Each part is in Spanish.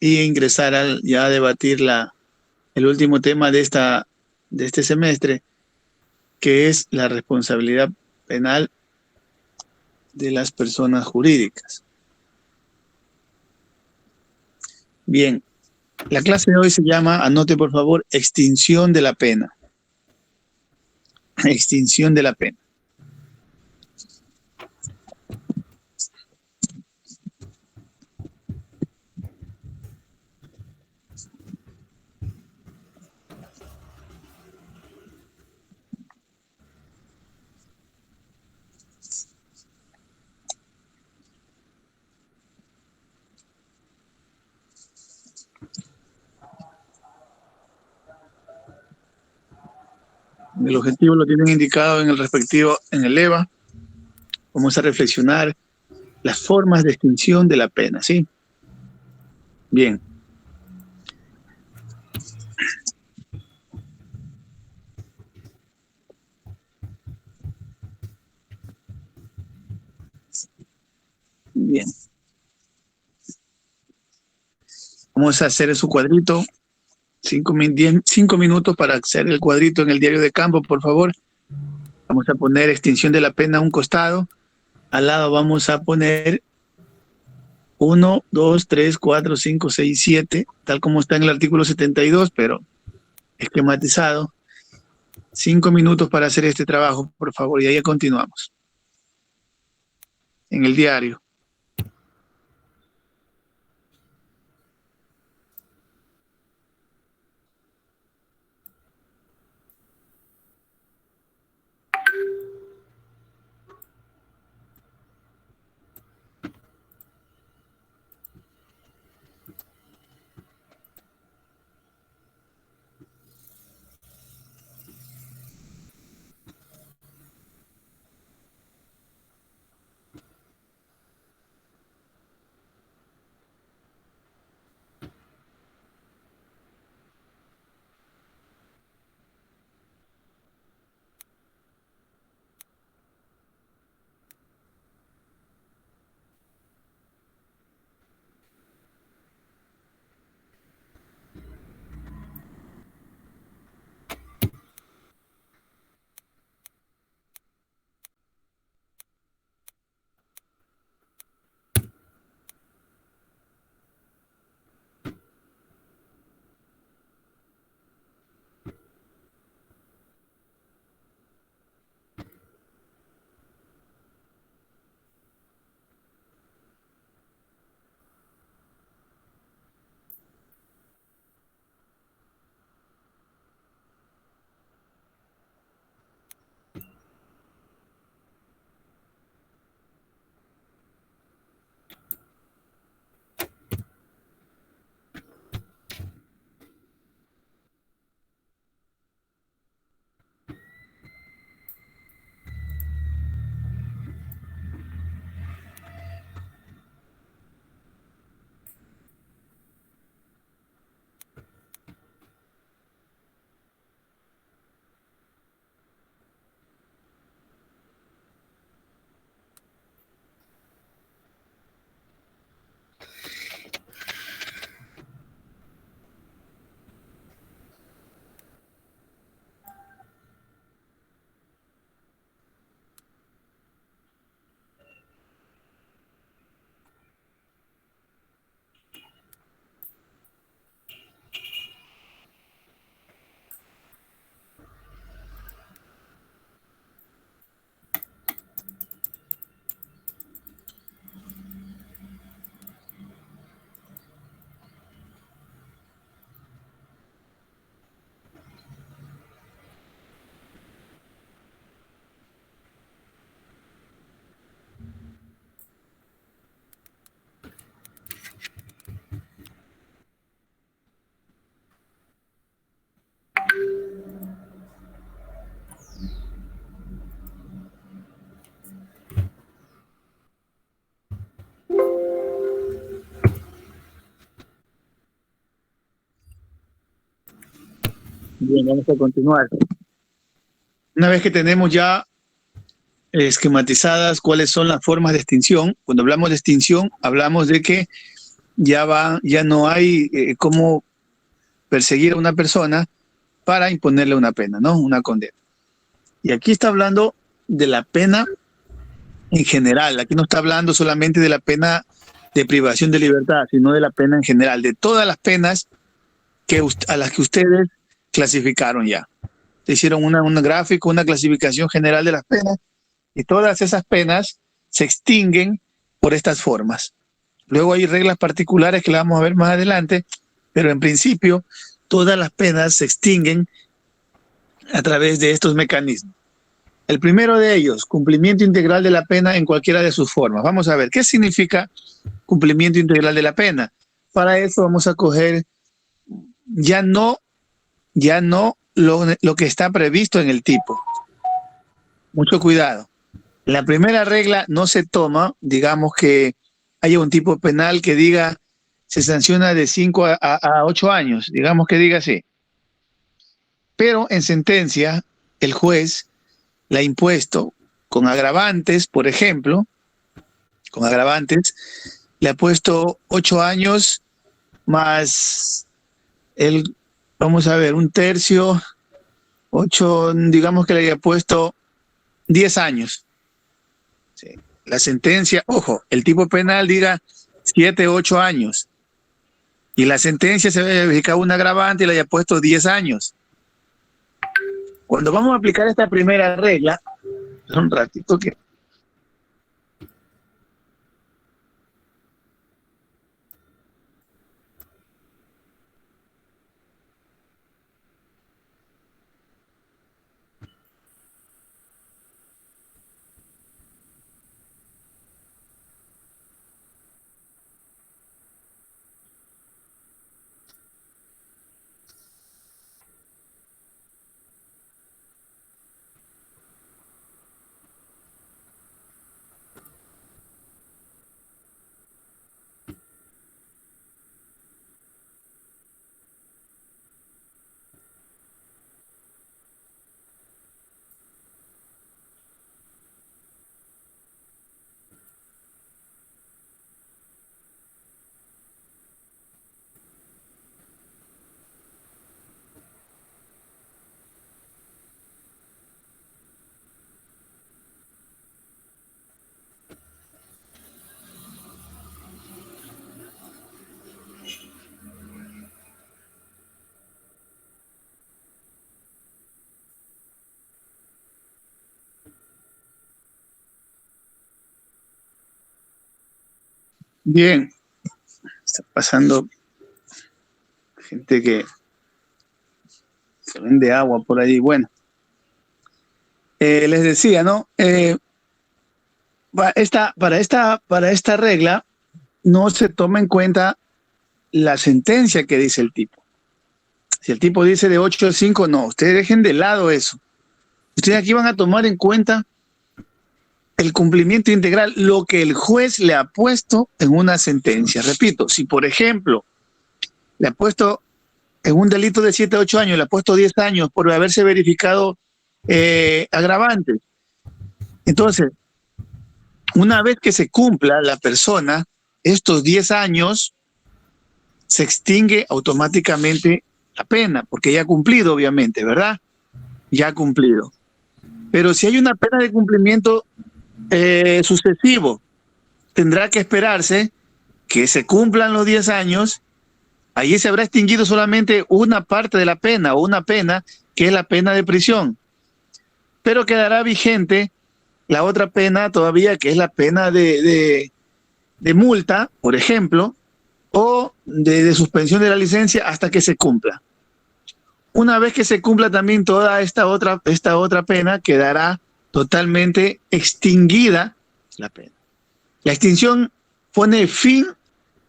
y ingresar ya a debatir el último tema de este semestre, que es la responsabilidad penal de las personas jurídicas. Bien, la clase de hoy se llama, anote por favor, extinción de la pena. Extinción de la pena. El objetivo lo tienen indicado en el respectivo, en el EVA. Vamos a reflexionar las formas de extinción de la pena, ¿sí? Bien. Bien. Vamos a hacer su cuadrito. 5 minutos para hacer el cuadrito en el diario de campo, por favor. Vamos a poner extinción de la pena a un costado. Al lado vamos a poner 1, 2, 3, 4, 5, 6, 7, tal como está en el artículo 72, pero esquematizado. 5 minutos para hacer este trabajo, por favor, y ahí continuamos. En el diario. Bien, vamos a continuar. Una vez que tenemos ya esquematizadas cuáles son las formas de extinción, cuando hablamos de extinción, hablamos de que ya no hay cómo perseguir a una persona para imponerle una pena, ¿no? Una condena. Y aquí está hablando de la pena en general. Aquí no está hablando solamente de la pena de privación de libertad, sino de la pena en general, de todas las penas a las que ustedes clasificaron ya. Se hicieron un gráfico, una clasificación general de las penas, y todas esas penas se extinguen por estas formas. Luego hay reglas particulares que las vamos a ver más adelante, pero en principio todas las penas se extinguen a través de estos mecanismos. El primero de ellos, cumplimiento integral de la pena en cualquiera de sus formas. Vamos a ver, ¿qué significa cumplimiento integral de la pena? Para eso vamos a coger ya no lo que está previsto en el tipo. Mucho cuidado. La primera regla no se toma, digamos que haya un tipo penal que diga se sanciona de 5 a 8 años, digamos que diga así. Pero en sentencia, el juez la ha impuesto con agravantes, por ejemplo, con agravantes, le ha puesto 8 años más vamos a ver, un tercio, 8, digamos que le haya puesto 10 años. Sí. La sentencia, ojo, el tipo penal diga 7, 8 años. Y la sentencia se ve verificado un agravante y le haya puesto 10 años. Cuando vamos a aplicar esta primera regla, un ratito que... Bien, está pasando gente que se vende agua por ahí. Bueno, les decía, ¿no? Para esta regla no se toma en cuenta la sentencia que dice el tipo. Si el tipo dice de 8 a 5, no, ustedes dejen de lado eso. Ustedes aquí van a tomar en cuenta el cumplimiento integral, lo que el juez le ha puesto en una sentencia. Repito, si por ejemplo le ha puesto en un delito de 7 a 8 años, le ha puesto 10 años por haberse verificado agravantes. Entonces, una vez que se cumpla la persona, estos 10 años, se extingue automáticamente la pena, porque ya ha cumplido, obviamente, ¿verdad? Ya ha cumplido. Pero si hay una pena de cumplimiento sucesivo, tendrá que esperarse que se cumplan los 10 años, allí se habrá extinguido solamente una parte de la pena o una pena que es la pena de prisión, pero quedará vigente la otra pena todavía que es la pena de multa, por ejemplo, o de suspensión de la licencia hasta que se cumpla. Una vez que se cumpla también toda esta otra pena, quedará totalmente extinguida la pena. La extinción pone fin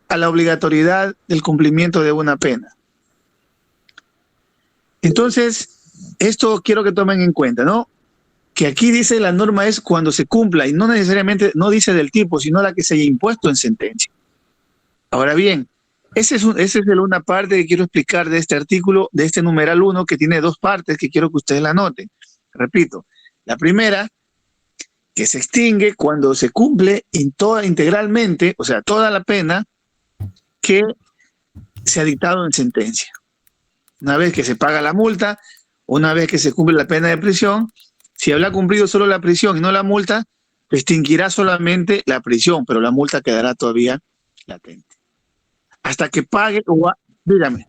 a la obligatoriedad del cumplimiento de una pena. Entonces, esto quiero que tomen en cuenta, ¿no? Que aquí dice la norma es cuando se cumpla y no necesariamente, no dice del tipo, sino la que se haya impuesto en sentencia. Ahora bien, esa es una parte que quiero explicar de este artículo, de este numeral 1, que tiene 2 partes que quiero que ustedes la noten. Repito, la primera, que se extingue cuando se cumple integralmente, o sea, toda la pena que se ha dictado en sentencia. Una vez que se paga la multa, una vez que se cumple la pena de prisión, si habrá cumplido solo la prisión y no la multa, extinguirá solamente la prisión, pero la multa quedará todavía latente. Hasta que pague o... Dígame.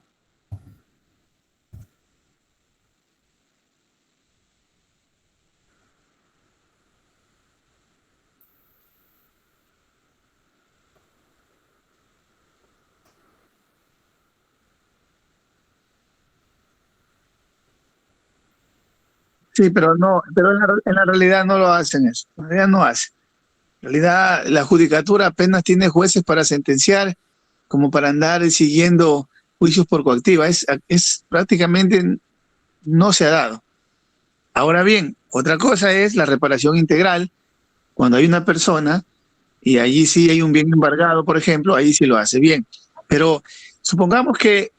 Sí, pero no, pero en la realidad no lo hacen eso. En realidad no hacen. En realidad la judicatura apenas tiene jueces para sentenciar, como para andar siguiendo juicios por coactiva. Es prácticamente no se ha dado. Ahora bien, otra cosa es la reparación integral. Cuando hay una persona y allí sí hay un bien embargado, por ejemplo, ahí sí lo hace bien. Pero supongamos que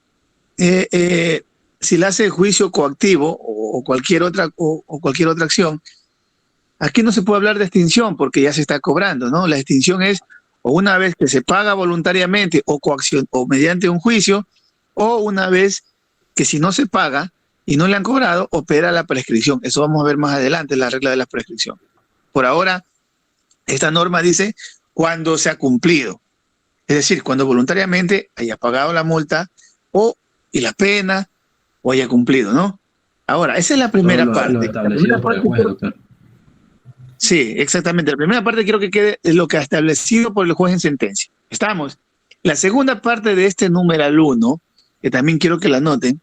eh, eh, si le hace juicio coactivo o cualquier otra acción, aquí no se puede hablar de extinción porque ya se está cobrando, ¿no? La extinción es o una vez que se paga voluntariamente o coacción o mediante un juicio, o una vez que si no se paga y no le han cobrado, opera la prescripción. Eso vamos a ver más adelante, la regla de la prescripción. Por ahora, esta norma dice cuando se ha cumplido. Es decir, cuando voluntariamente haya pagado la multa y la pena o haya cumplido, ¿no? Ahora, esa es la Todo primera lo parte. La primera establecido por el parte juez, doctor. sí, exactamente. La primera parte quiero que quede lo que ha establecido por el juez en sentencia. Estamos. La segunda parte de este numeral 1, que también quiero que la noten,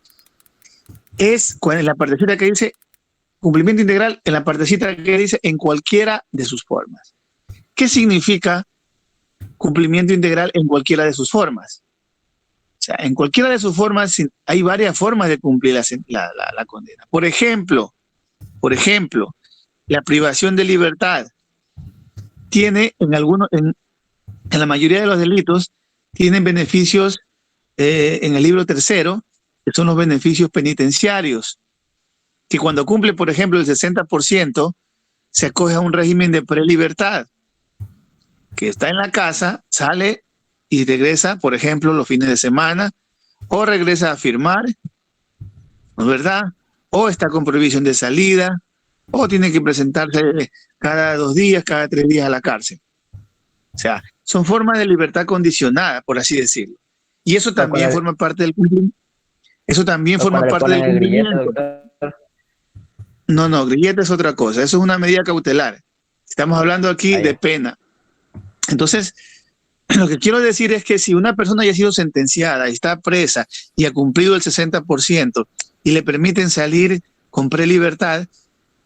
es en la partecita que dice cumplimiento integral, en la partecita que dice en cualquiera de sus formas. ¿Qué significa cumplimiento integral en cualquiera de sus formas? O sea, en cualquiera de sus formas hay varias formas de cumplir la condena. Por ejemplo, la privación de libertad tiene en la mayoría de los delitos, tienen beneficios en el libro tercero, que son los beneficios penitenciarios, que cuando cumple, por ejemplo, el 60%, se acoge a un régimen de prelibertad, que está en la casa, sale y regresa, por ejemplo, los fines de semana, o regresa a firmar, ¿no es verdad? O está con prohibición de salida, o tiene que presentarse cada 2 días, cada 3 días a la cárcel. O sea, son formas de libertad condicionada, por así decirlo. Y eso también forma parte del cumplimiento. Eso también forma parte del cumplimiento. No, no, grillete es otra cosa. Eso es una medida cautelar. Estamos hablando aquí de pena. Entonces, lo que quiero decir es que si una persona ya ha sido sentenciada y está presa y ha cumplido el 60% y le permiten salir con prelibertad,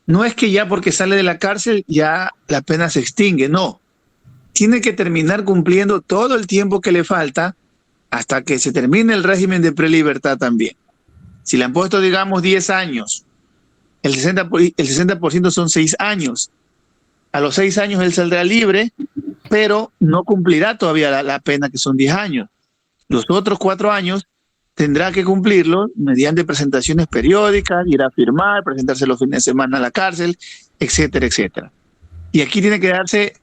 no es que ya porque sale de la cárcel ya la pena se extingue, no. Tiene que terminar cumpliendo todo el tiempo que le falta hasta que se termine el régimen de prelibertad también. Si le han puesto, digamos, 10 años, el 60% son 6 años. A los 6 años él saldrá libre, pero no cumplirá todavía la pena, que son 10 años. Los otros 4 años tendrá que cumplirlo mediante presentaciones periódicas, ir a firmar, presentarse los fines de semana a la cárcel, etcétera, etcétera. Y aquí tiene que darse,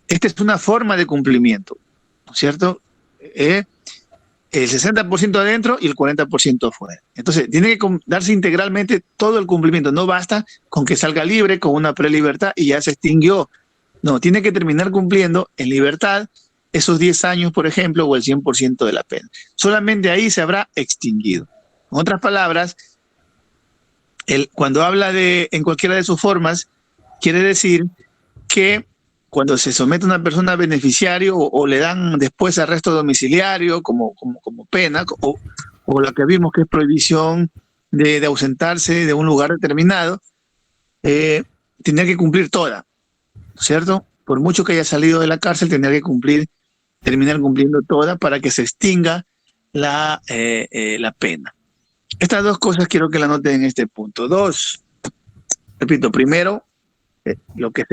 esta es una forma de cumplimiento, ¿no es cierto? El 60% adentro y el 40% afuera. Entonces, tiene que darse integralmente todo el cumplimiento. No basta con que salga libre con una prelibertad y ya se extinguió. No, tiene que terminar cumpliendo en libertad esos 10 años, por ejemplo, o el 100% de la pena. Solamente ahí se habrá extinguido. En otras palabras, cuando habla de en cualquiera de sus formas, quiere decir que cuando se somete a una persona a beneficiario o le dan después arresto domiciliario como pena, o lo que vimos que es prohibición de ausentarse de un lugar determinado, tendría que cumplir toda, ¿cierto? Por mucho que haya salido de la cárcel, tendría que terminar cumpliendo toda para que se extinga la pena. Estas dos cosas quiero que la noten en este punto. Dos, repito, primero, lo que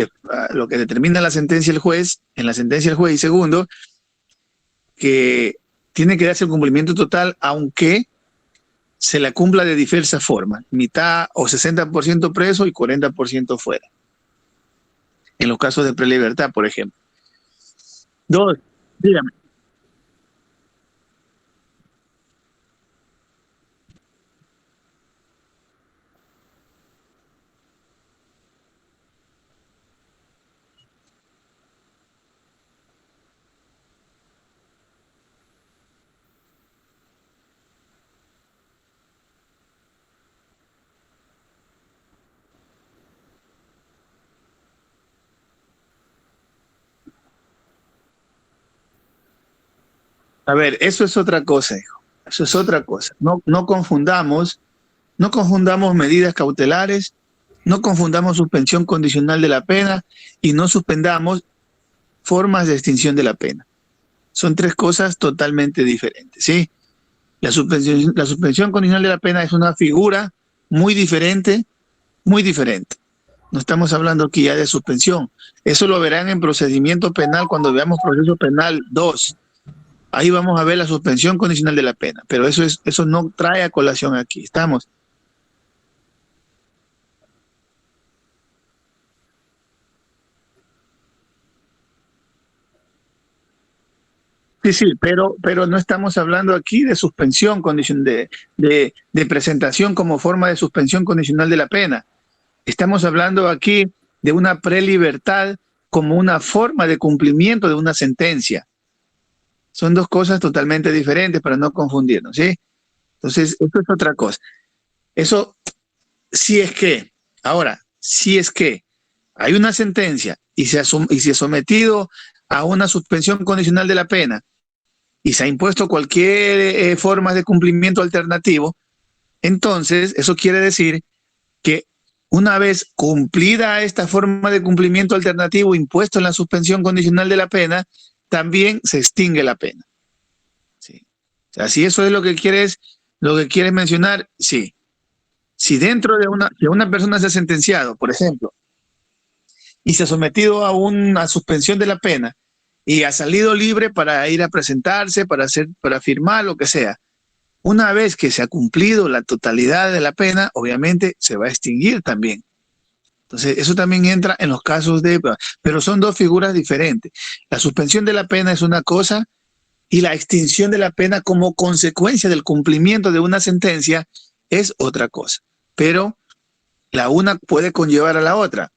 determina la sentencia del juez, en la sentencia del juez, y segundo, que tiene que darse el cumplimiento total, aunque se la cumpla de diversas formas, mitad o 60% preso y 40% fuera, en los casos de prelibertad, por ejemplo. Dos, dígame. A ver, eso es otra cosa, hijo. Eso es otra cosa. No confundamos medidas cautelares, no confundamos suspensión condicional de la pena y no suspendamos formas de extinción de la pena. Son tres cosas totalmente diferentes, ¿sí? La suspensión condicional de la pena es una figura muy diferente, muy diferente. No estamos hablando aquí ya de suspensión. Eso lo verán en procedimiento penal cuando veamos proceso penal 2. Ahí vamos a ver la suspensión condicional de la pena, pero eso no trae a colación aquí. Estamos. Sí, sí, pero no estamos hablando aquí de suspensión de presentación como forma de suspensión condicional de la pena. Estamos hablando aquí de una prelibertad como una forma de cumplimiento de una sentencia. Son dos cosas totalmente diferentes para no confundirnos, ¿sí? Entonces, esto es otra cosa. Eso, si es que, ahora, si es que hay una sentencia y se ha sometido a una suspensión condicional de la pena y se ha impuesto cualquier forma de cumplimiento alternativo, entonces eso quiere decir que una vez cumplida esta forma de cumplimiento alternativo impuesto en la suspensión condicional de la pena, también se extingue la pena. ¿Sí? O sea, si eso es lo que quieres mencionar, sí. Si dentro de una persona se ha sentenciado, por ejemplo, y se ha sometido a una suspensión de la pena y ha salido libre para ir a presentarse, para firmar, lo que sea, una vez que se ha cumplido la totalidad de la pena, obviamente se va a extinguir también. Entonces, eso también entra en los casos pero son dos figuras diferentes. La suspensión de la pena es una cosa y la extinción de la pena como consecuencia del cumplimiento de una sentencia es otra cosa. Pero la una puede conllevar a la otra,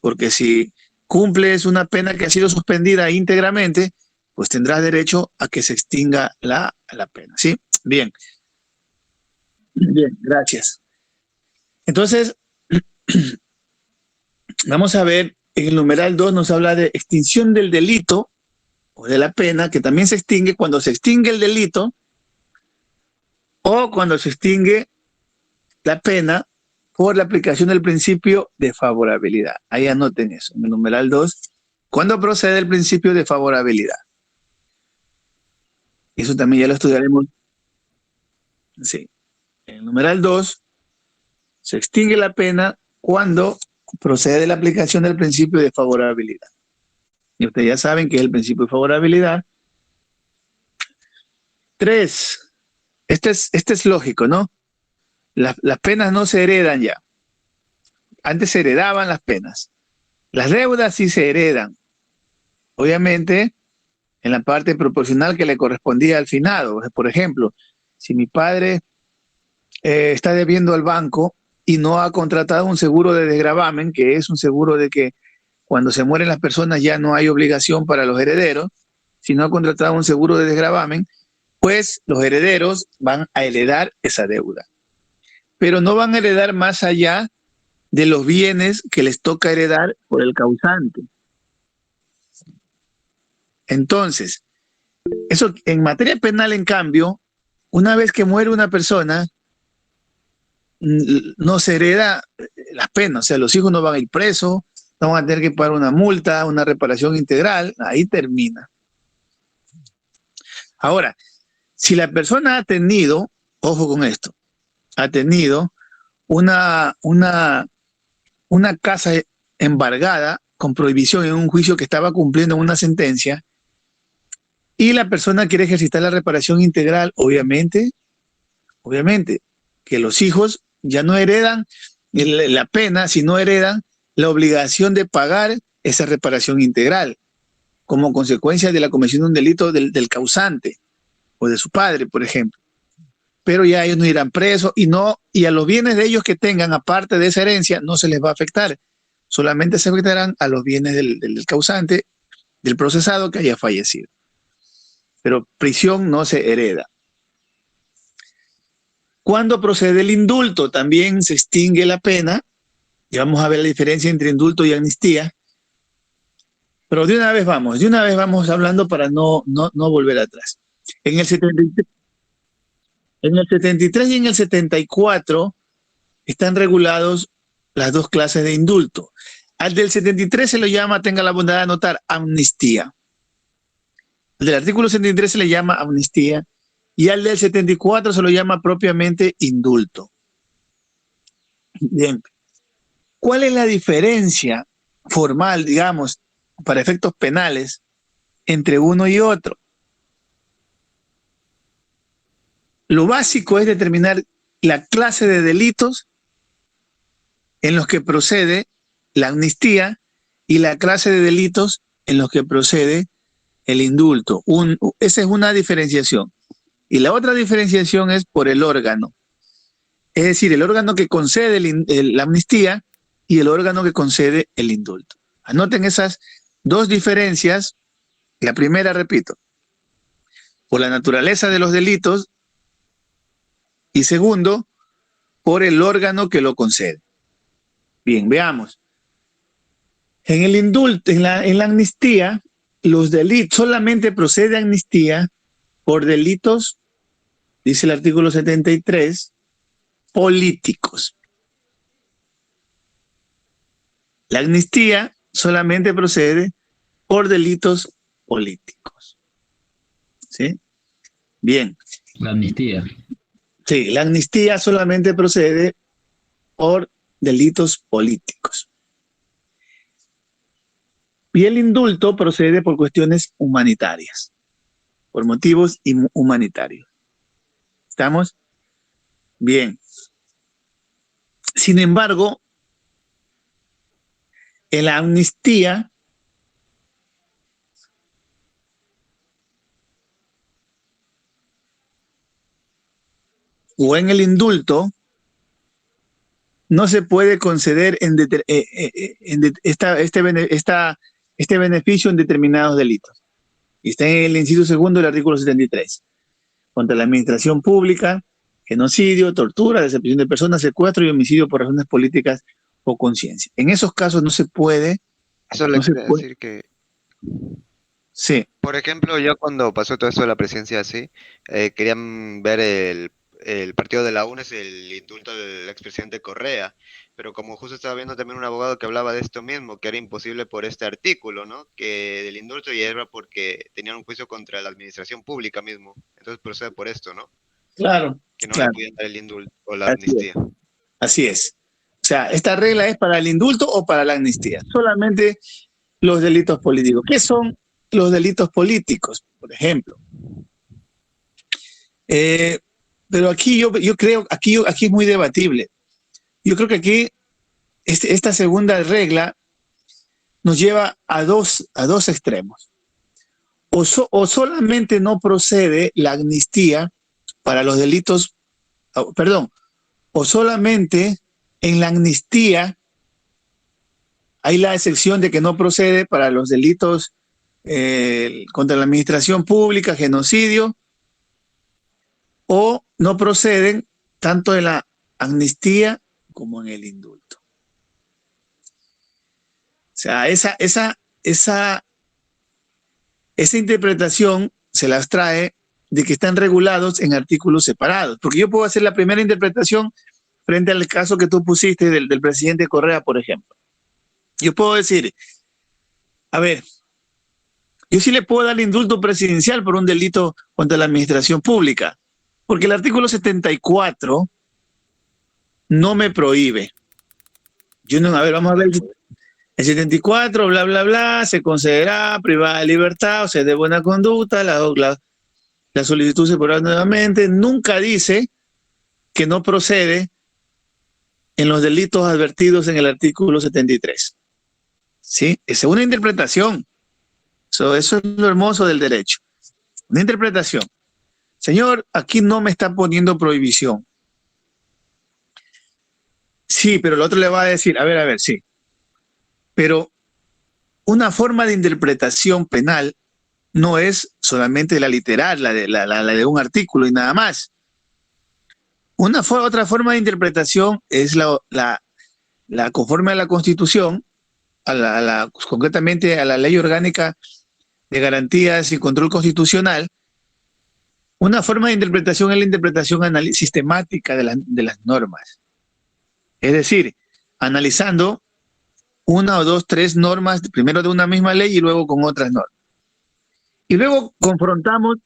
porque si cumples una pena que ha sido suspendida íntegramente, pues tendrás derecho a que se extinga la pena. ¿Sí? Bien, bien, gracias. Entonces, vamos a ver, en el numeral 2 nos habla de extinción del delito o de la pena, que también se extingue cuando se extingue el delito o cuando se extingue la pena por la aplicación del principio de favorabilidad. Ahí anoten eso, en el numeral 2. ¿Cuándo procede el principio de favorabilidad? Eso también ya lo estudiaremos. Sí. En el numeral 2 se extingue la pena cuando procede la aplicación del principio de favorabilidad. Y ustedes ya saben que es el principio de favorabilidad. 3. Este es lógico, ¿no? Las penas no se heredan ya. Antes se heredaban las penas. Las deudas sí se heredan. Obviamente, en la parte proporcional que le correspondía al finado. Por ejemplo, si mi padre está debiendo al banco y no ha contratado un seguro de desgravamen, que es un seguro de que cuando se mueren las personas ya no hay obligación para los herederos, si no ha contratado un seguro de desgravamen, pues los herederos van a heredar esa deuda. Pero no van a heredar más allá de los bienes que les toca heredar por el causante. Entonces, eso en materia penal, en cambio, una vez que muere una persona, no se hereda las penas, o sea, los hijos no van a ir presos, no van a tener que pagar una multa, una reparación integral, ahí termina. Ahora, si la persona ha tenido, ojo con esto, ha tenido una casa embargada con prohibición en un juicio que estaba cumpliendo una sentencia y la persona quiere ejercitar la reparación integral, obviamente, que los hijos ya no heredan la pena, sino heredan la obligación de pagar esa reparación integral como consecuencia de la comisión de un delito del causante o de su padre, por ejemplo. Pero ya ellos no irán presos y a los bienes de ellos que tengan, aparte de esa herencia, no se les va a afectar. Solamente se afectarán a los bienes del causante, del procesado que haya fallecido. Pero prisión no se hereda. Cuando procede el indulto, también se extingue la pena. Y vamos a ver la diferencia entre indulto y amnistía. Pero de una vez vamos hablando para no volver atrás. En el 73, en el 73 y en el 74 están regulados las dos clases de indulto. Al del 73 se lo llama, tenga la bondad de anotar, amnistía. Al del artículo 73 se le llama amnistía y al del 74 se lo llama propiamente indulto. Bien. ¿Cuál es la diferencia formal, digamos, para efectos penales entre uno y otro? Lo básico es determinar la clase de delitos en los que procede la amnistía y la clase de delitos en los que procede el indulto. Esa es una diferenciación. Y la otra diferenciación es por el órgano. Es decir, el órgano que concede la amnistía y el órgano que concede el indulto. Anoten esas dos diferencias. La primera, repito, por la naturaleza de los delitos y segundo, por el órgano que lo concede. Bien, veamos. En el indulto, en la amnistía, los delitos, solamente procede amnistía por delitos, dice el artículo 73, políticos. La amnistía solamente procede por delitos políticos. ¿Sí? Bien. La amnistía. Sí, la amnistía solamente procede por delitos políticos. Y el indulto procede por cuestiones humanitarias, por motivos humanitarios. ¿Estamos? Bien. Sin embargo, en la amnistía o en el indulto no se puede conceder este beneficio en determinados delitos. Y está en el inciso segundo del artículo 73. Contra la administración pública, genocidio, tortura, desaparición de personas, secuestro y homicidio por razones políticas o conciencia. En esos casos no se puede. Eso le quiere decir que... Sí. Por ejemplo, ya cuando pasó todo esto de la presidencia así, querían ver el partido de la UNES, el indulto del expresidente Correa, pero como justo estaba viendo también un abogado que hablaba de esto mismo, que era imposible por este artículo, ¿no? Que del indulto ya era porque tenían un juicio contra la administración pública mismo, entonces procede por esto, ¿no? Claro. Que no claro. le podían dar el indulto o la amnistía. Así es. O sea, esta regla es para el indulto o para la amnistía. Solamente los delitos políticos. ¿Qué son los delitos políticos, por ejemplo? Pero aquí yo creo, aquí es muy debatible. Yo creo que aquí esta segunda regla nos lleva a dos extremos. O solamente no procede la amnistía para los delitos, o solamente en la amnistía hay la excepción de que no procede para los delitos contra la administración pública, genocidio, o no proceden tanto en la amnistía como en el indulto. O sea, esa interpretación se las trae de que están regulados en artículos separados. Porque yo puedo hacer la primera interpretación frente al caso que tú pusiste del presidente Correa, por ejemplo. Yo puedo decir, a ver, yo sí le puedo dar indulto presidencial por un delito contra la administración pública, porque el artículo 74 no me prohíbe. Yo no, a ver, vamos a ver. El 74, bla, bla, bla, se concederá privada de libertad, o sea, de buena conducta, la solicitud se podrá nuevamente. Nunca dice que no procede en los delitos advertidos en el artículo 73. ¿Sí? Esa es una interpretación. Eso es lo hermoso del derecho. Una interpretación. Señor, aquí no me está poniendo prohibición. Sí, pero el otro le va a decir, a ver, sí. Pero una forma de interpretación penal no es solamente la literal, la de un artículo y nada más. Otra forma de interpretación es la conforme a la Constitución, concretamente a la Ley Orgánica de Garantías y Control Constitucional, Una forma de interpretación es la interpretación sistemática de las normas. Es decir, analizando una o dos, tres normas, primero de una misma ley y luego con otras normas. Y luego confrontamos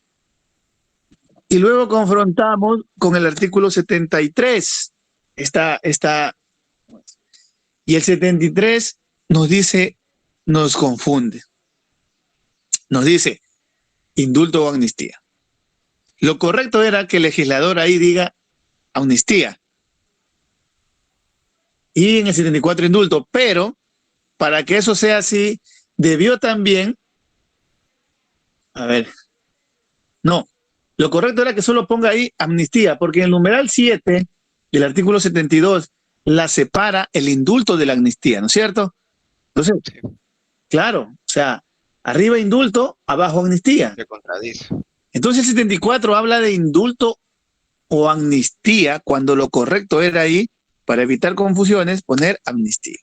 con el artículo 73. Y el 73 nos dice, nos confunde. Nos dice indulto o amnistía. Lo correcto era que el legislador ahí diga amnistía. Y en el 74 indulto. Pero para que eso sea así, debió también, no, lo correcto era que solo ponga ahí amnistía, porque en el numeral 7 del artículo 72 la separa el indulto de la amnistía, ¿no es cierto? Entonces, sí. Claro, o sea, arriba indulto, abajo amnistía. Se contradice. Entonces el 74 habla de indulto o amnistía, cuando lo correcto era ahí, para evitar confusiones, poner amnistía.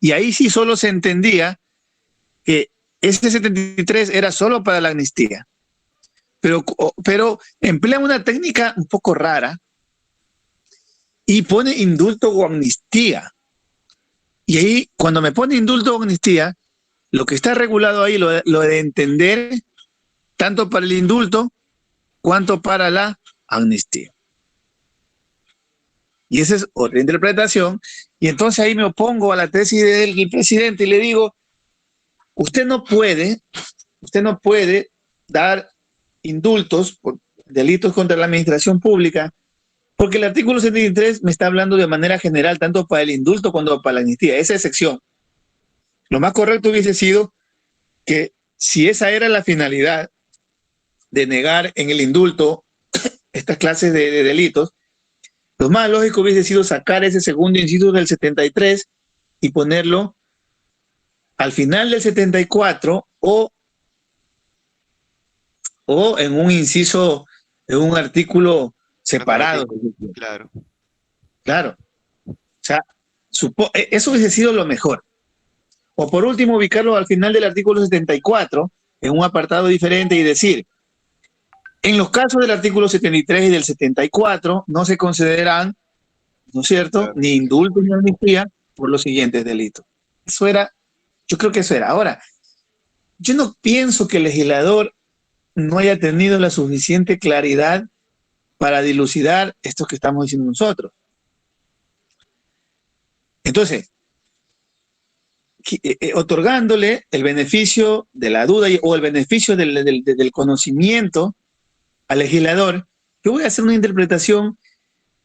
Y ahí sí solo se entendía que ese 73 era solo para la amnistía. Pero emplea una técnica un poco rara y pone indulto o amnistía. Y ahí, cuando me pone indulto o amnistía, lo que está regulado ahí, lo de entender, tanto para el indulto, cuanto para la amnistía. Y esa es otra interpretación. Y entonces ahí me opongo a la tesis del presidente y le digo, usted no puede dar indultos por delitos contra la administración pública, porque el artículo 73 me está hablando de manera general, tanto para el indulto como para la amnistía, esa excepción. Lo más correcto hubiese sido que si esa era la finalidad de negar en el indulto estas clases de delitos, lo más lógico hubiese sido sacar ese segundo inciso del 73 y ponerlo al final del 74 o en un inciso, en un artículo separado. Claro. Claro. O sea, eso hubiese sido lo mejor. O por último, ubicarlo al final del artículo 74 en un apartado diferente y decir, en los casos del artículo 73 y del 74 no se concederán, ¿no es cierto?, claro, ni indultos ni amnistía por los siguientes delitos. Eso era, yo creo que eso era. Ahora, yo no pienso que el legislador no haya tenido la suficiente claridad para dilucidar esto que estamos diciendo nosotros. Entonces, otorgándole el beneficio de la duda o el beneficio del conocimiento al legislador, yo voy a hacer una interpretación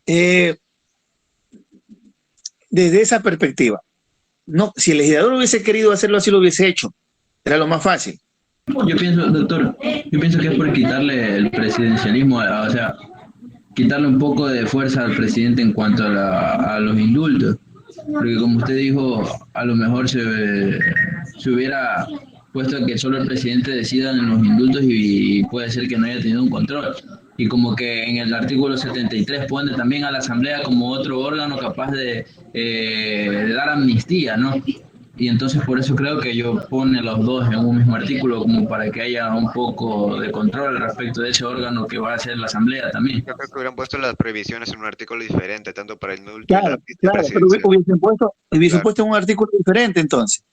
desde esa perspectiva. No, si el legislador hubiese querido hacerlo así, lo hubiese hecho. Era lo más fácil. Yo pienso, doctor, que es por quitarle el presidencialismo, o sea, quitarle un poco de fuerza al presidente en cuanto a los indultos. Porque como usted dijo, a lo mejor se hubiera puesto que solo el presidente decida en los indultos y puede ser que no haya tenido un control. Y como que en el artículo 73 pone también a la Asamblea como otro órgano capaz de dar amnistía, ¿no? Y entonces por eso creo que yo pone los dos en un mismo artículo como para que haya un poco de control respecto de ese órgano que va a ser la Asamblea también. Yo creo que hubieran puesto las prohibiciones en un artículo diferente, tanto para el indulto y la claro, pero hubiesen puesto un artículo diferente entonces.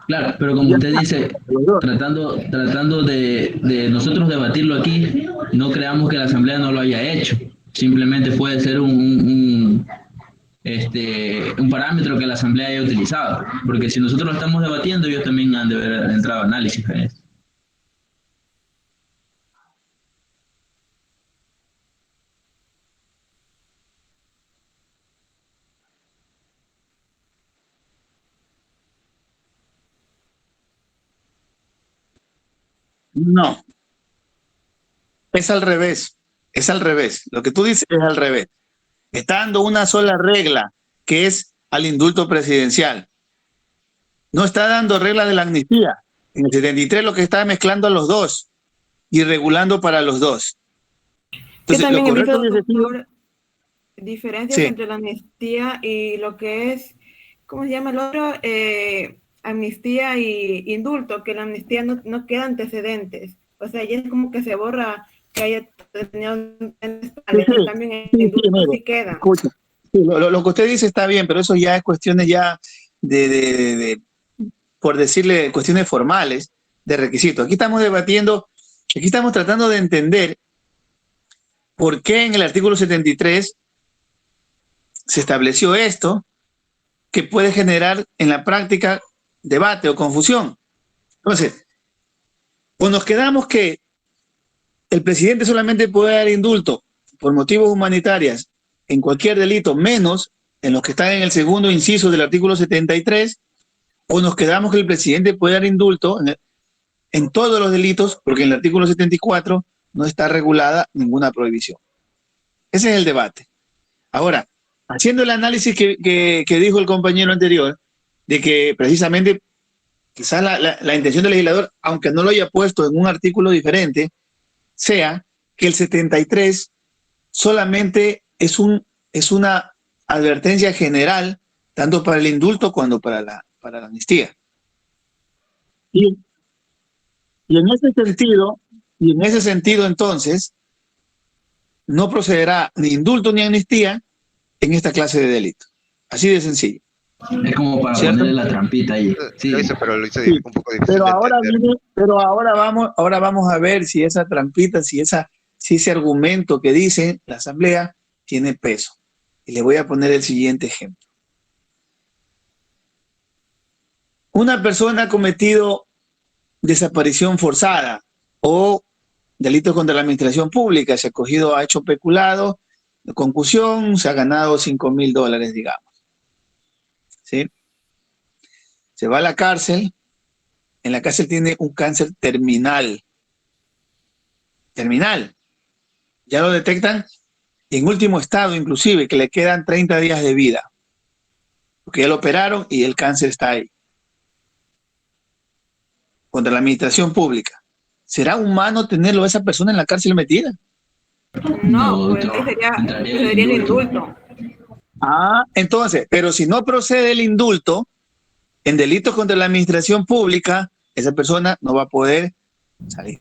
Claro, pero como usted dice, tratando de nosotros debatirlo aquí, no creamos que la Asamblea no lo haya hecho. Simplemente puede ser un parámetro que la Asamblea haya utilizado. Porque si nosotros lo estamos debatiendo, ellos también han de haber entrado a análisis. No. Es al revés. Es al revés. Lo que tú dices es al revés. Está dando una sola regla, que es al indulto presidencial. No está dando regla de la amnistía. En el 73 lo que está mezclando a los dos y regulando para los dos. Entonces, también he visto, doctor, diferencias entre la amnistía y lo que es, ¿cómo se llama el otro? Amnistía y indulto, que la amnistía no queda antecedentes. O sea, ya es como que se borra que haya tenido Sí, también el sí, indulto mire, sí queda. escucha, sí, lo que usted dice está bien, pero eso ya es cuestiones ya de, por decirle, cuestiones formales de requisitos. Aquí estamos debatiendo, aquí estamos tratando de entender por qué en el artículo 73 se estableció esto que puede generar en la práctica debate o confusión. Entonces, o nos quedamos que el presidente solamente puede dar indulto por motivos humanitarios en cualquier delito, menos en los que están en el segundo inciso del artículo 73, o nos quedamos que el presidente puede dar indulto en todos los delitos, porque en el artículo 74 no está regulada ninguna prohibición. Ese es el debate. Ahora, haciendo el análisis que dijo el compañero anterior, de que precisamente quizás la intención del legislador, aunque no lo haya puesto en un artículo diferente, sea que el 73 solamente es una advertencia general, tanto para el indulto como para la amnistía. Y, y en ese sentido, entonces, no procederá ni indulto ni amnistía en esta clase de delitos. Así de sencillo. Es como para ¿Cierto? ponerle la trampita ahí. Sí. Lo hizo, pero lo hizo Sí. un poco difícil de entender. Pero ahora vamos a ver si esa trampita, si ese argumento que dice la Asamblea tiene peso. Y le voy a poner el siguiente ejemplo. Una persona ha cometido desaparición forzada o delitos contra la administración pública, se ha hecho peculado, concusión, se ha ganado $5,000, digamos. ¿Sí? Se va a la cárcel, en la cárcel tiene un cáncer terminal. Terminal. Ya lo detectan en último estado, inclusive, que le quedan 30 días de vida. Porque ya lo operaron y el cáncer está ahí. Contra la administración pública. ¿Será humano tenerlo a esa persona en la cárcel metida? No, pues sí sería el indulto. Entonces, pero si no procede el indulto en delitos contra la administración pública, esa persona no va a poder salir.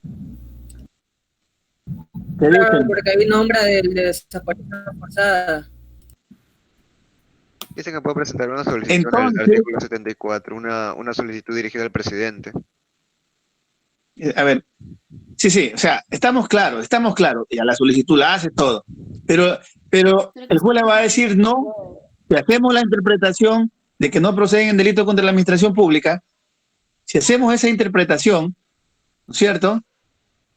Claro, porque hay nombra de desaparición forzada. Dicen que puede presentar una solicitud en el artículo 74, una solicitud dirigida al presidente. A ver, sí, o sea, estamos claros, ya la solicitud la hace todo, pero el juez le va a decir no, si hacemos la interpretación de que no proceden en delito contra la administración pública, si hacemos esa interpretación, ¿no es cierto?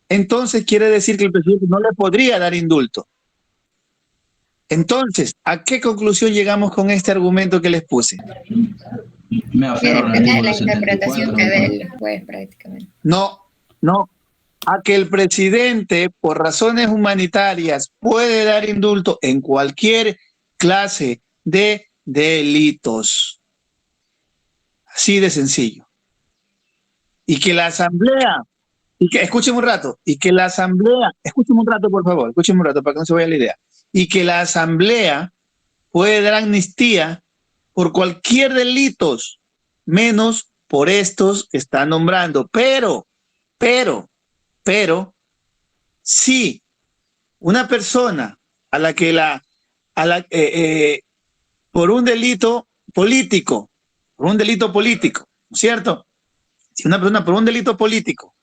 Entonces quiere decir que el presidente no le podría dar indulto. Entonces, ¿a qué conclusión llegamos con este argumento que les puse? Me aferro al Depende de la artículo interpretación 74, que dé doctor. el juez prácticamente. No, a que el presidente, por razones humanitarias, puede dar indulto en cualquier clase de delitos. Así de sencillo. Y que la Asamblea, escúcheme un rato, escúcheme un rato, por favor, escúcheme un rato para que no se vaya la idea. Y que la Asamblea puede dar amnistía por cualquier delitos, menos por estos que están nombrando. Pero, si una persona a la que por un delito político, ¿no es cierto? Si una persona por un delito político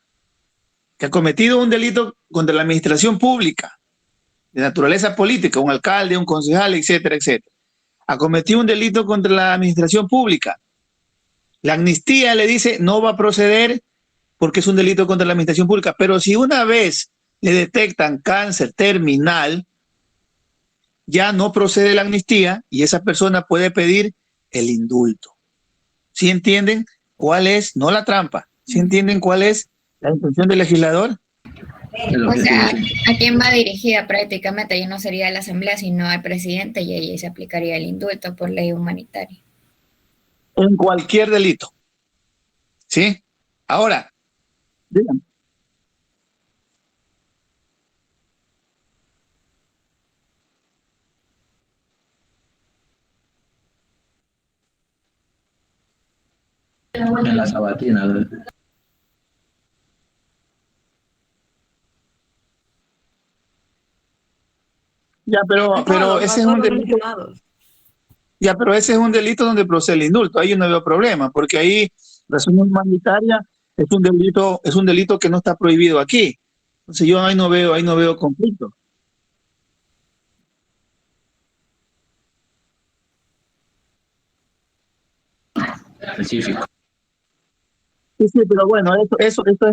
que ha cometido un delito contra la administración pública de naturaleza política, un alcalde, un concejal, etcétera, ha cometido un delito contra la administración pública, la amnistía le dice no va a proceder porque es un delito contra la administración pública, pero si una vez le detectan cáncer terminal, ya no procede la amnistía y esa persona puede pedir el indulto. ¿Sí entienden cuál es, no la trampa, sí entienden cuál es la intención del legislador? O sea, ¿a quién va dirigida prácticamente? Ya no sería la Asamblea, sino al presidente y ahí se aplicaría el indulto por ley humanitaria. En cualquier delito. ¿Sí? Ahora, díganme. En la sabatina. Ya, pero ese A es todos un los delito. mencionados. Ya, pero ese es un delito donde procede el indulto. Ahí yo no veo problema, porque ahí razón humanitaria es un delito que no está prohibido aquí. Entonces yo ahí no veo conflicto. Específico. Sí, sí, pero bueno, eso es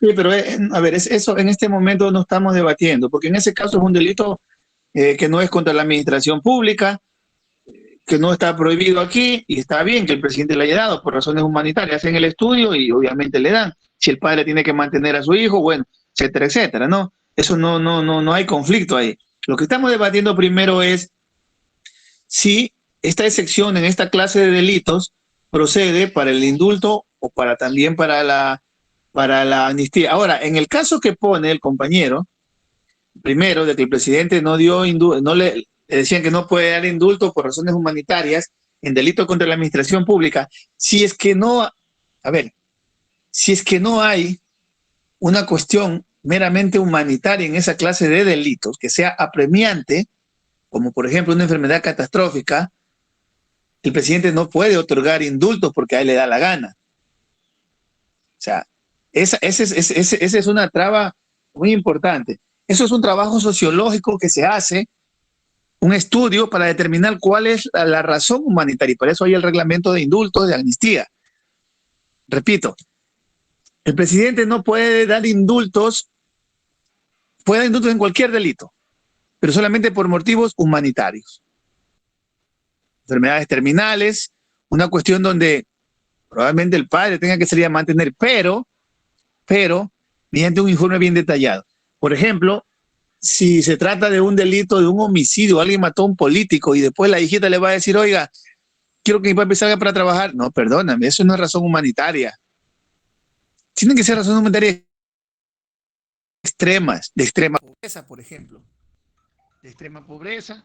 sí, pero a ver, eso en este momento no estamos debatiendo, porque en ese caso es un delito que no es contra la administración pública, que no está prohibido aquí, y está bien que el presidente le haya dado por razones humanitarias. Hacen el estudio y obviamente le dan. Si el padre tiene que mantener a su hijo, bueno, etcétera, etcétera, ¿no? Eso no hay conflicto ahí. Lo que estamos debatiendo primero es si esta excepción en esta clase de delitos procede para el indulto o para también para la amnistía. Ahora, en el caso que pone el compañero, primero, de que el presidente no dio le decían que no puede dar indulto por razones humanitarias en delitos contra la administración pública, si es que no, a ver, si es que no hay una cuestión meramente humanitaria en esa clase de delitos que sea apremiante, como por ejemplo una enfermedad catastrófica, el presidente no puede otorgar indultos porque a él le da la gana. O sea, esa es una traba muy importante. Eso es un trabajo sociológico que se hace, un estudio para determinar cuál es la razón humanitaria. Y por eso hay el reglamento de indultos, de amnistía. Repito, el presidente no puede dar indultos, puede dar indultos en cualquier delito, pero solamente por motivos humanitarios. Enfermedades terminales, una cuestión donde probablemente el padre tenga que salir a mantener, pero mediante un informe bien detallado. Por ejemplo, si se trata de un delito, de un homicidio, alguien mató a un político y después la hijita le va a decir, oiga, quiero que mi papá salga para trabajar. No, perdóname, eso no es razón humanitaria. Tienen que ser razones humanitarias extremas, de extrema pobreza, por ejemplo. De extrema pobreza.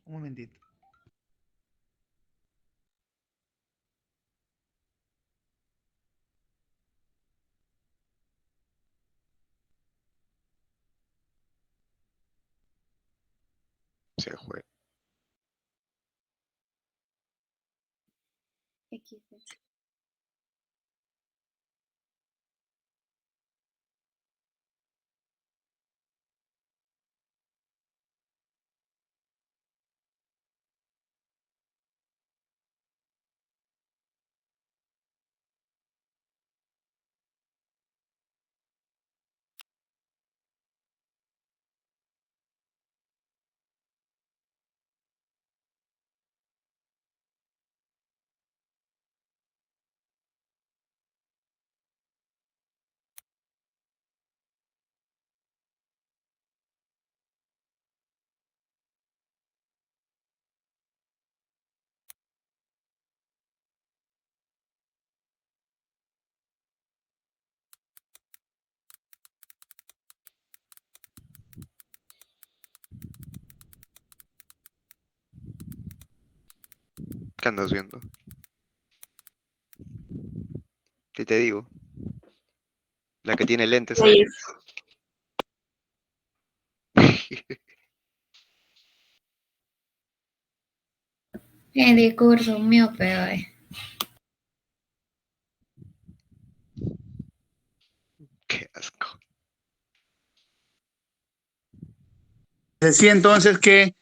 Un momentito. Se fue. ¿Qué andas viendo? ¿Qué te digo? La que tiene lentes ahí. El discurso mío, pero Qué asco. Decía entonces que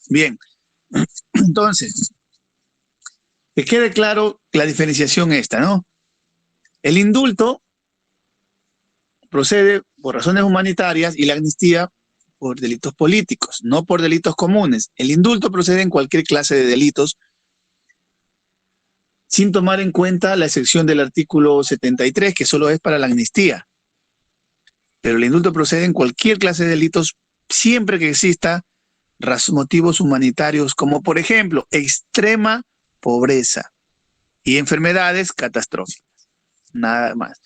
Bien, entonces, que quede claro la diferenciación esta, ¿no? El indulto procede por razones humanitarias y la amnistía por delitos políticos, no por delitos comunes. El indulto procede en cualquier clase de delitos sin tomar en cuenta la excepción del artículo 73, que solo es para la amnistía. Pero el indulto procede en cualquier clase de delitos siempre que exista motivos humanitarios, como por ejemplo, extrema pobreza y enfermedades catastróficas. Nada más.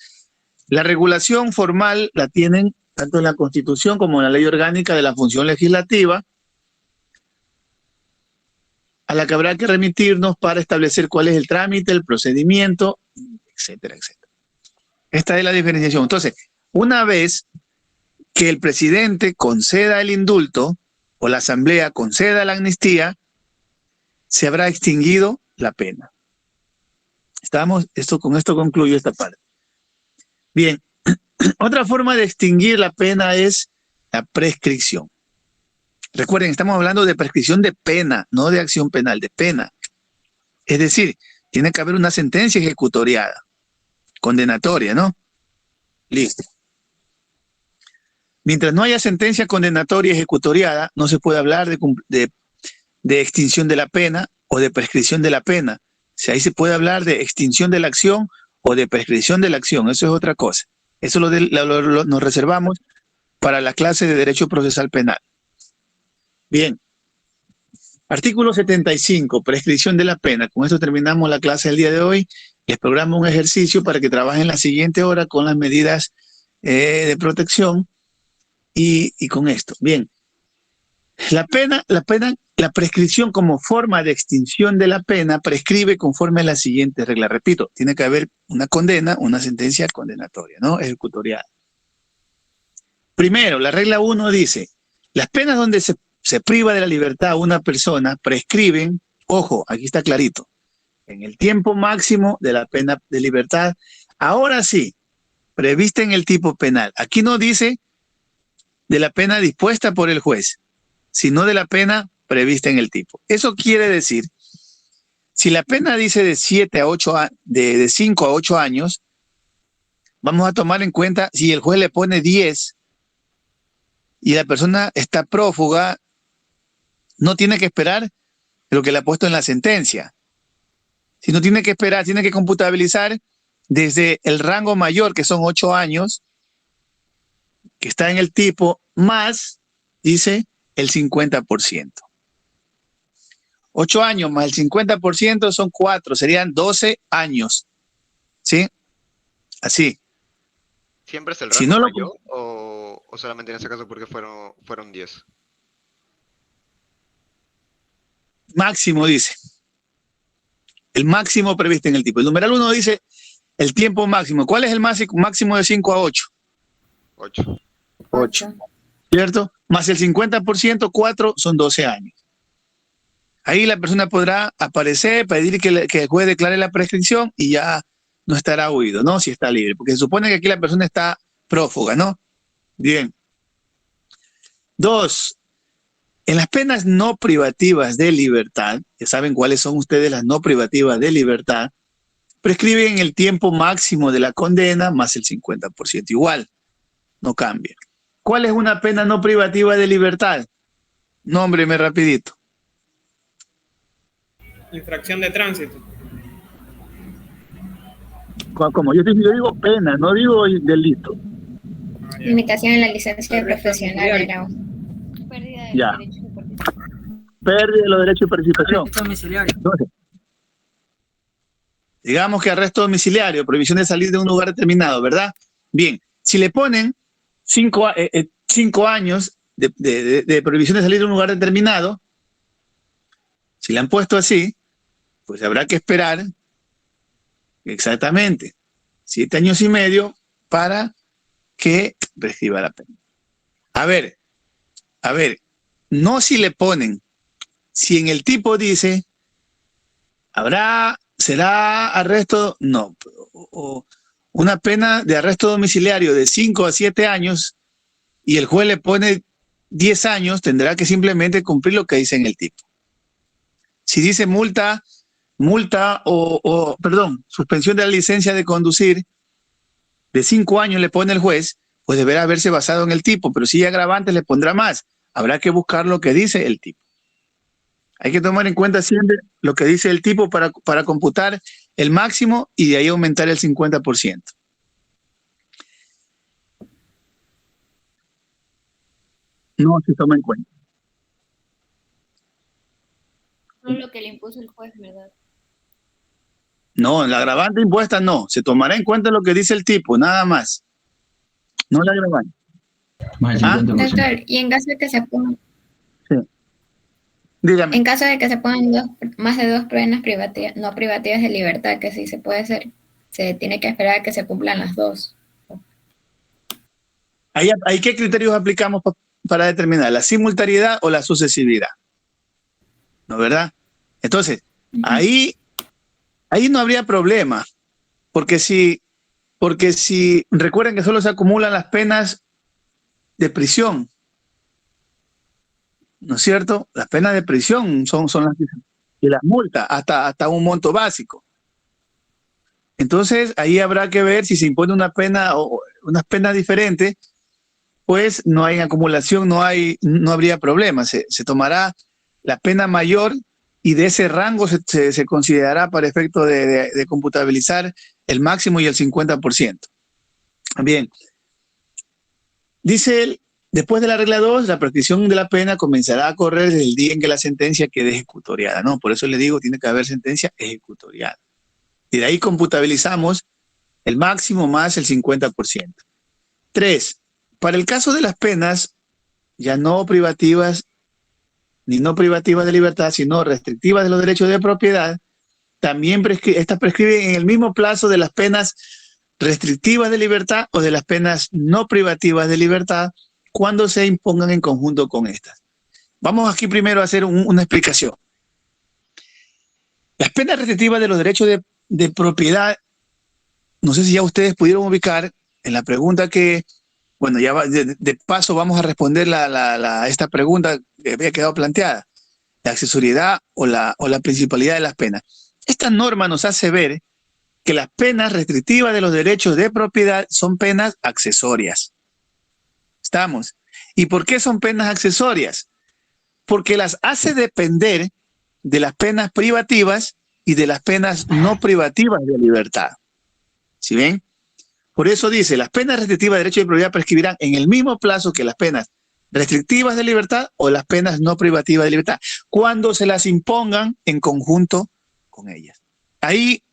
La regulación formal la tienen tanto en la Constitución como en la Ley Orgánica de la Función Legislativa, a la que habrá que remitirnos para establecer cuál es el trámite, el procedimiento, etcétera, etcétera. Esta es la diferenciación. Entonces, una vez que el presidente conceda el indulto o la Asamblea conceda la amnistía, se habrá extinguido la pena. Con esto concluyo esta parte. Bien, otra forma de extinguir la pena es la prescripción. Recuerden, estamos hablando de prescripción de pena, no de acción penal, de pena. Es decir, tiene que haber una sentencia ejecutoriada, condenatoria, ¿no? Listo. Mientras no haya sentencia condenatoria ejecutoriada, no se puede hablar de extinción de la pena o de prescripción de la pena. Si ahí se puede hablar de extinción de la acción o de prescripción de la acción, eso es otra cosa. Eso nos reservamos para la clase de Derecho Procesal Penal. Bien. Artículo 75, prescripción de la pena. Con esto terminamos la clase del día de hoy. Les programo un ejercicio para que trabajen la siguiente hora con las medidas de protección y con esto. Bien. La prescripción como forma de extinción de la pena prescribe conforme a la siguiente regla. Repito, tiene que haber una condena, una sentencia condenatoria, ¿no? Ejecutoriada. Primero, la regla 1 dice, las penas donde se priva de la libertad a una persona prescriben, ojo, aquí está clarito, en el tiempo máximo de la pena de libertad. Ahora sí, prevista en el tipo penal. Aquí no dice de la pena dispuesta por el juez, sino de la pena prevista en el tipo. Eso quiere decir, si la pena dice de 5 a 8 años, vamos a tomar en cuenta si el juez le pone 10 y la persona está prófuga, no tiene que esperar lo que le ha puesto en la sentencia, sino tiene que esperar, tiene que computabilizar desde el rango mayor, que son 8 años, que está en el tipo, más, dice, el 50%. 8 años más el 50% son 4, serían 12 años. ¿Sí? Así. ¿Siempre es el rango Si no mayor o solamente en ese caso porque fueron 10? Máximo dice. El máximo previsto en el tipo. El numeral 1 dice el tiempo máximo. ¿Cuál es el máximo de 5 a 8? 8. ¿Cierto? Más el 50%, 4 son 12 años. Ahí la persona podrá aparecer, pedir que el juez declare la prescripción y ya no estará huido, ¿no? Si está libre. Porque se supone que aquí la persona está prófuga, ¿no? Bien. 2. En las penas no privativas de libertad, ya saben cuáles son ustedes las no privativas de libertad, prescriben el tiempo máximo de la condena más el 50%. Igual, no cambia. ¿Cuál es una pena no privativa de libertad? Nómbreme rapidito. Infracción de tránsito. Como yo digo pena, no digo delito. Limitación en la licencia profesional era pérdida de Ya. derechos de participación. Pérdida de los derechos de participación. Arresto domiciliario. Entonces, digamos que arresto domiciliario, prohibición de salir de un lugar determinado, ¿verdad? Bien, si le ponen 5 años de prohibición de salir de un lugar determinado, si le han puesto así, pues habrá que esperar exactamente 7 años y medio para que prescriba la pena. A ver, no si le ponen, si en el tipo dice, será arresto, no, o una pena de arresto domiciliario de 5 a 7 años y el juez le pone 10 años, tendrá que simplemente cumplir lo que dice en el tipo. Si dice multa perdón, suspensión de la licencia de conducir de 5 años le pone el juez, pues deberá haberse basado en el tipo, pero si hay agravantes le pondrá más. Habrá que buscar lo que dice el tipo. Hay que tomar en cuenta siempre lo que dice el tipo para computar el máximo y de ahí aumentar el 50%. No se toma en cuenta. Solo lo que le impuso el juez, ¿verdad? No, la agravante impuesta no. Se tomará en cuenta lo que dice el tipo, nada más. No la agravante. Más del 50%. Doctor, y en caso de que se pongan, Sí. Dígame. en caso de que se pongan más de 2 penas privativas, no privativas de libertad, que sí se puede hacer, se tiene que esperar a que se cumplan las 2. ¿Ahí qué criterios aplicamos para determinar la simultaneidad o la sucesividad? ¿No, verdad? Entonces, ahí no habría problema, porque si recuerden que solo se acumulan las penas de prisión, ¿no es cierto? Las penas de prisión son las que, y las multas hasta un monto básico. Entonces, ahí habrá que ver si se impone una pena o unas penas diferentes, pues no hay acumulación, no habría problema. Se tomará la pena mayor y de ese rango se considerará para efecto de computabilizar el máximo y el 50%. Bien. Dice él, después de la regla 2, la prescripción de la pena comenzará a correr desde el día en que la sentencia quede ejecutoriada, ¿no? Por eso le digo, tiene que haber sentencia ejecutoriada. Y de ahí computabilizamos el máximo más el 50%. 3. Para el caso de las penas, ya no privativas, ni no privativas de libertad, sino restrictivas de los derechos de propiedad, también estas prescriben en el mismo plazo de las penas restrictivas de libertad o de las penas no privativas de libertad cuando se impongan en conjunto con estas. Vamos aquí primero a hacer una explicación. Las penas restrictivas de los derechos de propiedad, no sé si ya ustedes pudieron ubicar en la pregunta que, bueno, ya de paso vamos a responder esta pregunta que había quedado planteada, la accesoriedad o la principalidad de las penas. Esta norma nos hace ver que las penas restrictivas de los derechos de propiedad son penas accesorias. ¿Estamos? ¿Y por qué son penas accesorias? Porque las hace depender de las penas privativas y de las penas no privativas de libertad. ¿Sí ven? Por eso dice, las penas restrictivas de derecho de propiedad prescribirán en el mismo plazo que las penas restrictivas de libertad o las penas no privativas de libertad, cuando se las impongan en conjunto con ellas. Ahí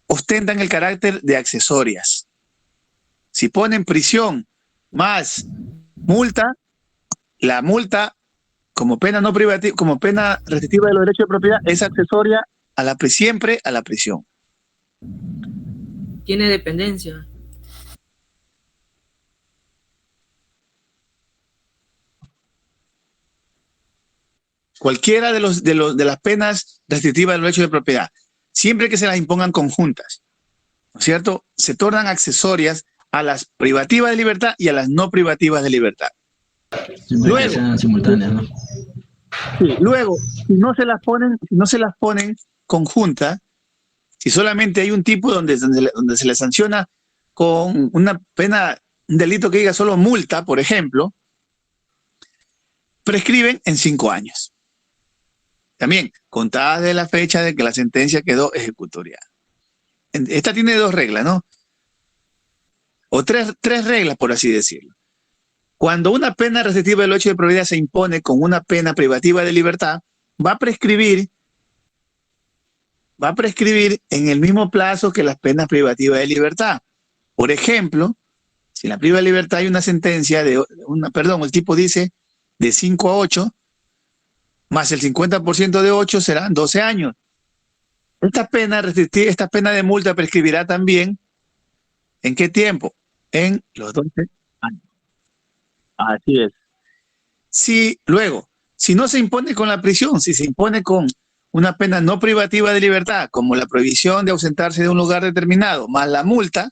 ostentan el carácter de accesorias. Si ponen prisión más multa, la multa como pena no privativa, como pena restrictiva de los derechos de propiedad es accesoria siempre a la prisión. Tiene dependencia. Cualquiera de las penas restrictivas de los derechos de propiedad, siempre que se las impongan conjuntas, ¿no es cierto? Se tornan accesorias a las privativas de libertad y a las no privativas de libertad. Siempre que sean simultáneas, ¿no? Sí, luego, si no se las ponen conjuntas, si solamente hay un tipo donde se le sanciona con una pena, un delito que diga solo multa, por ejemplo, prescriben en 5 años. También, contada de la fecha de que la sentencia quedó ejecutoriada. Esta tiene 2 reglas, ¿no? O tres reglas, por así decirlo. Cuando una pena restrictiva del derecho de propiedad se impone con una pena privativa de libertad, va a prescribir en el mismo plazo que las penas privativas de libertad. Por ejemplo, si en la priva de libertad hay una sentencia el tipo dice de 5 a 8, más el 50% de 8 serán 12 años. Esta pena de multa prescribirá también, ¿en qué tiempo? En los 12 años. Así es. Si no se impone con la prisión, si se impone con una pena no privativa de libertad, como la prohibición de ausentarse de un lugar determinado, más la multa,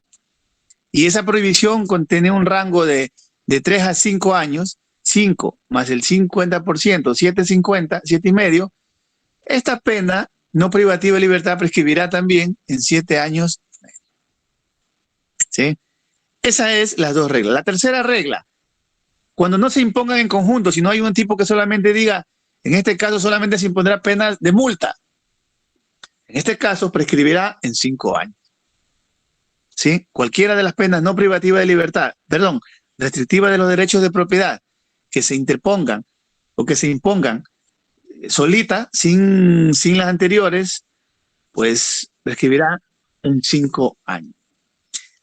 y esa prohibición contiene un rango de 3 a 5 años, 5 más el 50%, 7,50, 7,5, esta pena no privativa de libertad prescribirá también en 7 años. ¿Sí? Esas es las dos reglas. La tercera regla, cuando no se impongan en conjunto, si no hay un tipo que solamente diga, en este caso solamente se impondrá pena de multa. En este caso prescribirá en 5 años. ¿Sí? Cualquiera de las penas no privativas de libertad, perdón, restrictivas de los derechos de propiedad, que se interpongan o que se impongan solita, sin las anteriores, pues prescribirá en 5 años.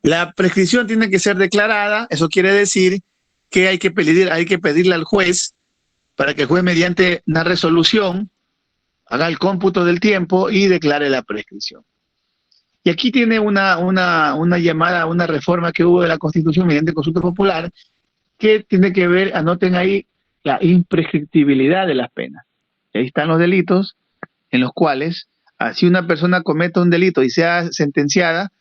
La prescripción tiene que ser declarada, eso quiere decir que hay que pedirle al juez para que el juez, mediante una resolución, haga el cómputo del tiempo y declare la prescripción. Y aquí tiene una llamada, una reforma que hubo de la Constitución mediante consulta popular, que tiene que ver, anoten ahí, la imprescriptibilidad de las penas. Ahí están los delitos en los cuales, si una persona cometa un delito y sea sentenciada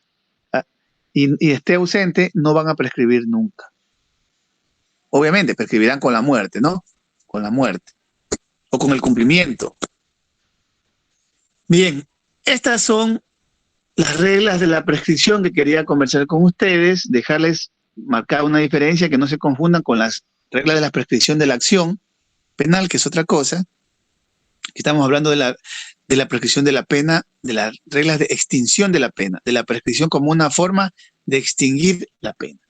y esté ausente, no van a prescribir nunca. Obviamente, prescribirán con la muerte, ¿no? Con la muerte. O con el cumplimiento. Bien, estas son las reglas de la prescripción que quería conversar con ustedes, dejarles marcar una diferencia, que no se confundan con las reglas de la prescripción de la acción penal, que es otra cosa. Aquí estamos hablando de la prescripción de la pena, de las reglas de extinción de la pena, de la prescripción como una forma de extinguir la pena.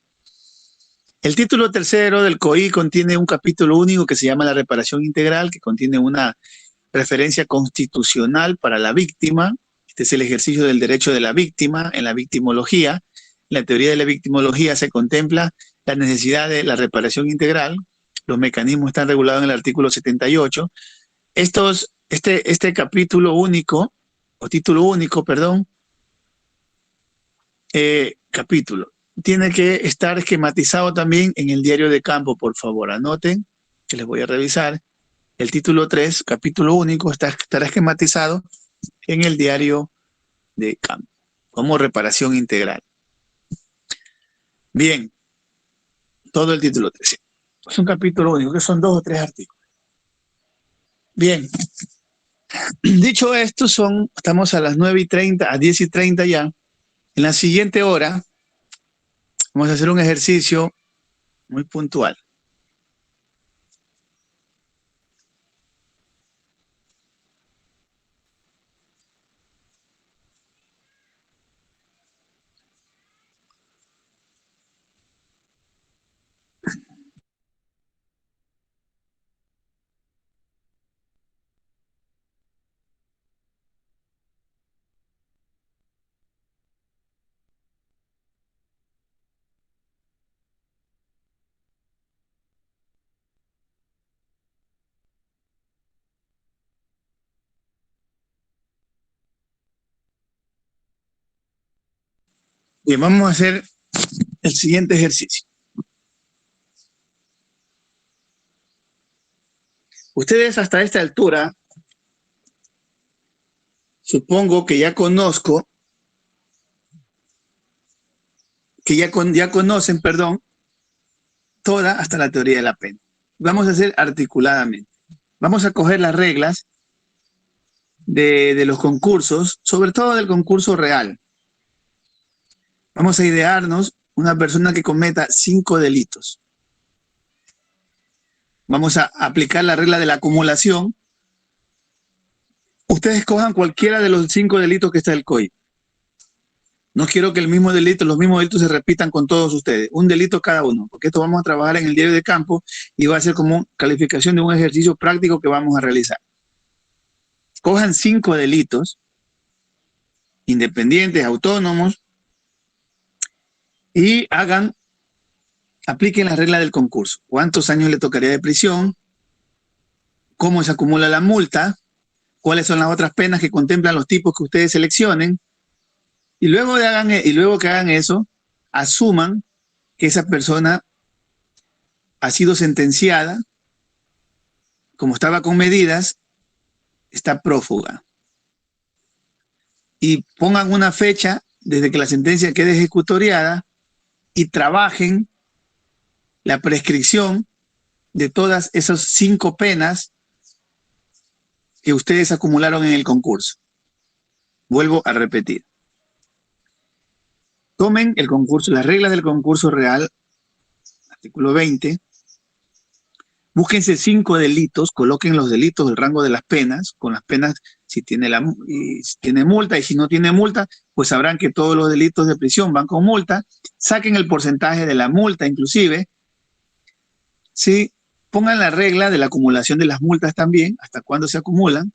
El título tercero del COI contiene un capítulo único que se llama la reparación integral, que contiene una referencia constitucional para la víctima. Este es el ejercicio del derecho de la víctima en la victimología. En la teoría de la victimología se contempla la necesidad de la reparación integral. Los mecanismos están regulados en el artículo 78. Este capítulo único, o título único, perdón, capítulo, tiene que estar esquematizado también en el diario de campo, por favor. Anoten, que les voy a revisar. El título 3, capítulo único, estará esquematizado en el diario de campo, como reparación integral. Bien, todo el título 3. Es un capítulo único, que son 2 o 3 artículos. Bien, dicho esto, estamos a las 9:30, a 10:30 ya. En la siguiente hora vamos a hacer un ejercicio muy puntual. Bien, vamos a hacer el siguiente ejercicio. Ustedes hasta esta altura, supongo que ya conocen, toda hasta la teoría de la pena. Vamos a hacer articuladamente. Vamos a coger las reglas de los concursos, sobre todo del concurso real. Vamos a idearnos una persona que cometa 5 delitos. Vamos a aplicar la regla de la acumulación. Ustedes cojan cualquiera de los 5 delitos que está en el COI. No quiero que los mismos delitos se repitan con todos ustedes. Un delito cada uno, porque esto vamos a trabajar en el diario de campo y va a ser como calificación de un ejercicio práctico que vamos a realizar. Cojan 5 delitos independientes, autónomos, y apliquen la regla del concurso. ¿Cuántos años le tocaría de prisión? ¿Cómo se acumula la multa? ¿Cuáles son las otras penas que contemplan los tipos que ustedes seleccionen? Y luego que hagan eso, asuman que esa persona ha sido sentenciada, como estaba con medidas, está prófuga. Y pongan una fecha desde que la sentencia quede ejecutoriada y trabajen la prescripción de todas esas 5 penas que ustedes acumularon en el concurso. Vuelvo a repetir. Tomen el concurso, las reglas del concurso real, artículo 20. Búsquense 5 delitos, coloquen los delitos del rango de las penas, con las penas si tiene multa, y si no tiene multa, pues sabrán que todos los delitos de prisión van con multa. Saquen el porcentaje de la multa inclusive. Sí, pongan la regla de la acumulación de las multas también, hasta cuándo se acumulan,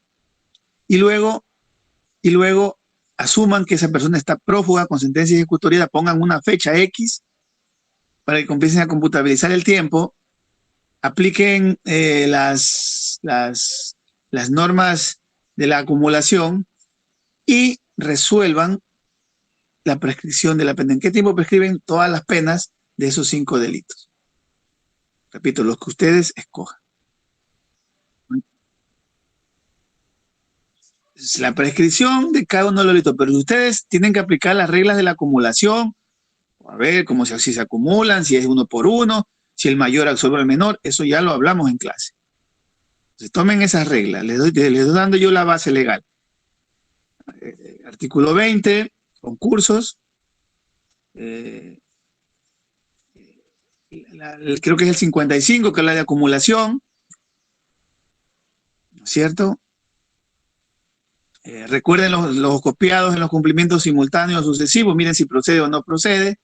y luego asuman que esa persona está prófuga con sentencia ejecutoriada, pongan una fecha X para que comiencen a computabilizar el tiempo, apliquen las normas de la acumulación y resuelvan la prescripción de la pena. ¿En qué tiempo prescriben todas las penas de esos 5 delitos? Repito, los que ustedes escojan. Es la prescripción de cada uno de los delitos, pero ustedes tienen que aplicar las reglas de la acumulación, a ver cómo si se acumulan, si es 1 por 1, si el mayor absorbe al menor, eso ya lo hablamos en clase. Entonces tomen esas reglas, les doy dando yo la base legal. Artículo 20, concursos, creo que es el 55, que habla de acumulación, ¿no es cierto? Recuerden los copiados en los cumplimientos simultáneos sucesivos, miren si procede o no procede.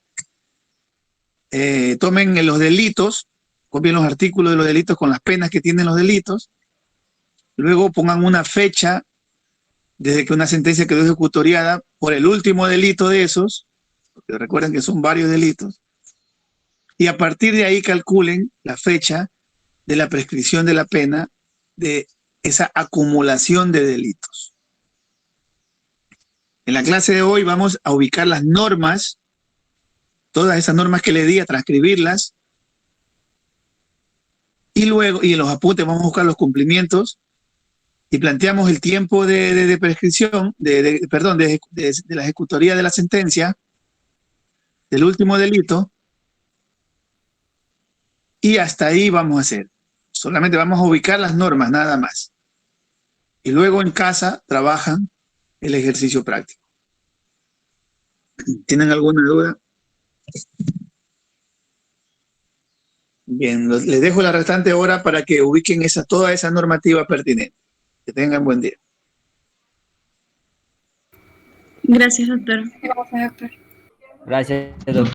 Tomen los delitos, copien los artículos de los delitos con las penas que tienen los delitos, luego pongan una fecha desde que una sentencia quedó ejecutoriada por el último delito de esos, porque recuerden que son varios delitos, y a partir de ahí calculen la fecha de la prescripción de la pena de esa acumulación de delitos. En la clase de hoy vamos a ubicar las normas, todas esas normas que le di, a transcribirlas, y luego, y en los apuntes vamos a buscar los cumplimientos, y planteamos el tiempo de prescripción, de la ejecutoría de la sentencia, del último delito, y hasta ahí vamos a hacer. Solamente vamos a ubicar las normas, nada más. Y luego en casa trabajan el ejercicio práctico. ¿Tienen alguna duda? Bien, les dejo la restante hora para que ubiquen toda esa normativa pertinente. Que tengan buen día. Gracias, doctor. Gracias, doctor. Gracias, doctor.